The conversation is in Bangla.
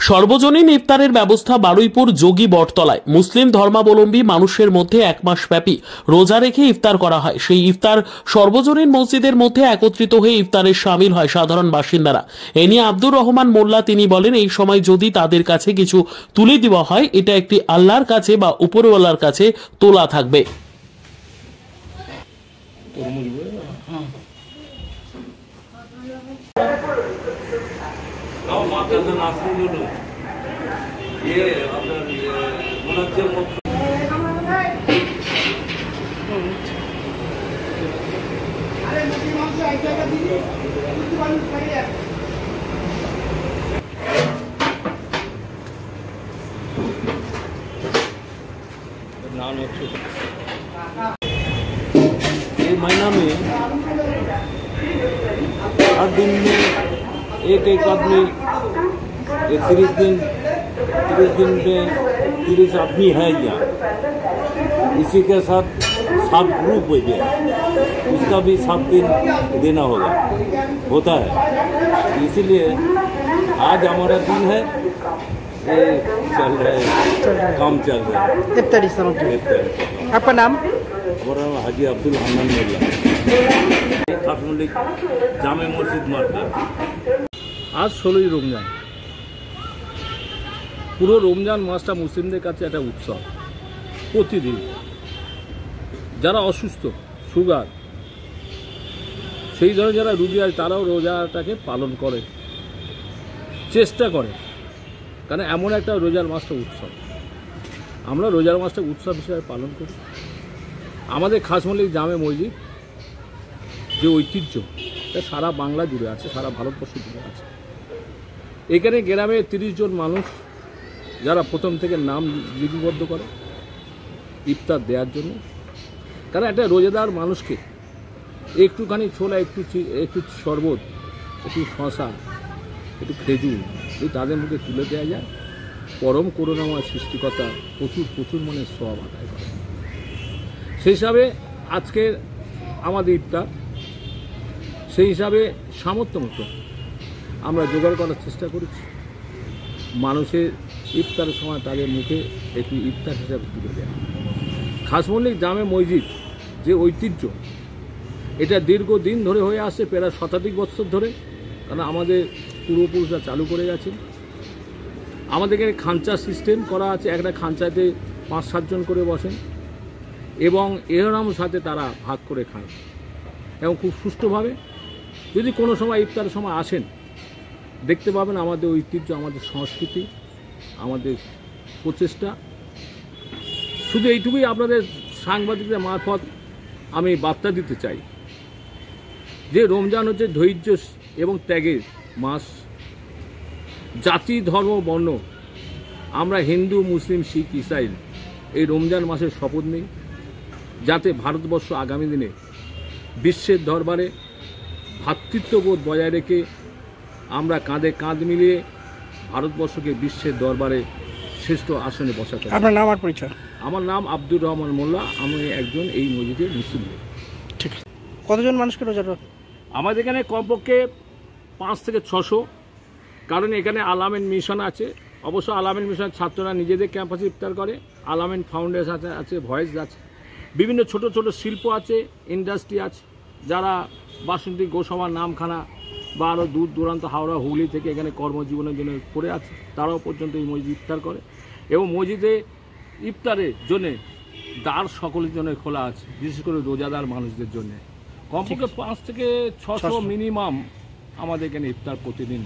সর্বজনীন ইফতারের ব্যবস্থা বারুইপুর যোগী বটতলায় মুসলিম ধর্মাবলম্বী মানুষের মধ্যে এক মাস ব্যাপী রোজা রেখে ইফতার করা হয়। সেই ইফতার সর্বজনীন মসজিদের মধ্যে একত্রিত হয়ে ইফতারে শামিল হয় সাধারণ বাসিন্দারা। এ নিয়ে আব্দুর রহমান মোল্লা তিনি বলেন, এই সময় যদি তাদের কাছে কিছু তুলে দেওয়া হয়, এটা একটি আল্লাহর কাছে বা উপরওয়ালার কাছে তোলা থাকবে। ये महीना में हर दिन में एक आदमी 30 दिन में 30 आदमी है यहाँ। इसी के साथ 7 ग्रुप हो गया, उसका भी 7 दिन देना होता है। इसीलिए आज हमारा दिन है, ये चल रहा है, काम चल रहा है। इफ्तारी आपका नाम? हमारा हाजी अब्दुल हन्नान मोल्ला, खासमलिक जामे मस्जिद मार्केट। आज 16ই রমজান। পুরো রমজান মাসটা মুসলিমদের কাছে একটা উৎসব। প্রতিদিন যারা অসুস্থ, সুগার, সেই ধরনের যারা রোগী আছে তারাও রোজাটাকে পালন করে, চেষ্টা করে, কারণ এমন একটা রোজার মাসটা উৎসব। আমরা রোজার মাসটা উৎসব হিসেবে পালন করি। আমাদের খাসমলিক জামে মসজিদ যে ঐতিহ্য, এটা সারা বাংলা জুড়ে আছে, সারা ভারতবর্ষ জুড়ে আছে। এখানে গ্রামে 30 জন মানুষ যারা প্রথম থেকে নাম লিপিবদ্ধ করে ইফতার দেওয়ার জন্য। কারণ একটা রোজাদার মানুষকে একটুখানি ছোলা, একটু শরবত, একটু শশা, একটু খেজুর যদি তাদের মুখে তুলে দেওয়া যায়, পরম করুণাময় সৃষ্টিকর্তা প্রচুর মনে সওয়াব আদায় করে। সেই হিসাবে আজকে আমাদের ইফতার, সেই হিসাবে সামর্থ্য মতো আমরা জোগাড় করার চেষ্টা করেছি। মানুষের ইফতারের সময় তাদের মুখে একটু ইফতার হিসাবে তুলে দেওয়া। খাসমলিক জামে মসজিদ যে ঐতিহ্য, এটা দীর্ঘদিন ধরে হয়ে আসছে, প্রায় শতাধিক বছর ধরে। কারণ আমাদের পূর্বপুরুষরা চালু করে গেছেন। আমাদের এখানে খাঞ্চা সিস্টেম করা আছে, একটা খাঞ্চাতে 5-7 জন করে বসেন এবং এহরামের সাথে তারা ভাগ করে খান এবং খুব সুষ্ঠুভাবে। যদি কোনো সময় ইফতারের সময় আসেন, দেখতে পাবেন আমাদের ঐতিহ্য, আমাদের সংস্কৃতি, আমাদের প্রচেষ্টা। শুধু এইটুকুই আপনাদের সাংবাদিকদের মারফত আমি বার্তা দিতে চাই যে রমজান হচ্ছে ধৈর্য এবং ত্যাগের মাস। জাতি, ধর্ম, বর্ণ, আমরা হিন্দু, মুসলিম, শিখ, ইসাই এই রমজান মাসের শপথ নিই, যাতে ভারতবর্ষ আগামী দিনে বিশ্বের দরবারে ভ্রাতৃত্ববোধ বজায় রেখে আমরা কাঁধে কাঁধ মিলিয়ে ভারতবর্ষকে বিশ্বের দরবারে শ্রেষ্ঠ আসনে বসাতে। আপনার নাম আর পরিচয়? আমার নাম আব্দুর রহমান মোল্লা, আমি একজন এই মসজিদের মুসলিম। ঠিক আছে। কতজন মানুষকে রোজা রাখা? আমাদের এখানে কমপক্ষে 5 থেকে 600, কারণ এখানে আলামিন মিশন আছে। অবশ্য আলামিন মিশন ছাত্ররা নিজেদের ক্যাম্পাসে ইফতার করে। আলামিন ফাউন্ডেশন আছে, ভয়েস আছে, বিভিন্ন ছোট ছোট শিল্প আছে, ইন্ডাস্ট্রি আছে, যারা বাসন্তী গোসভা, নামখানা বা আরও দূর দূরান্ত হাওড়া, হুগলি থেকে এখানে কর্মজীবনের জন্য পড়ে আছে, তারাও পর্যন্ত এই মসজিদ ইফতার করে। এবং মসজিদে ইফতারের জন্যে দ্বার সকলের জন্য খোলা আছে, বিশেষ করে রোজাদার মানুষদের জন্য। কমপক্ষে 5 থেকে 600 মিনিমাম আমাদের এখানে ইফতার প্রতিদিন।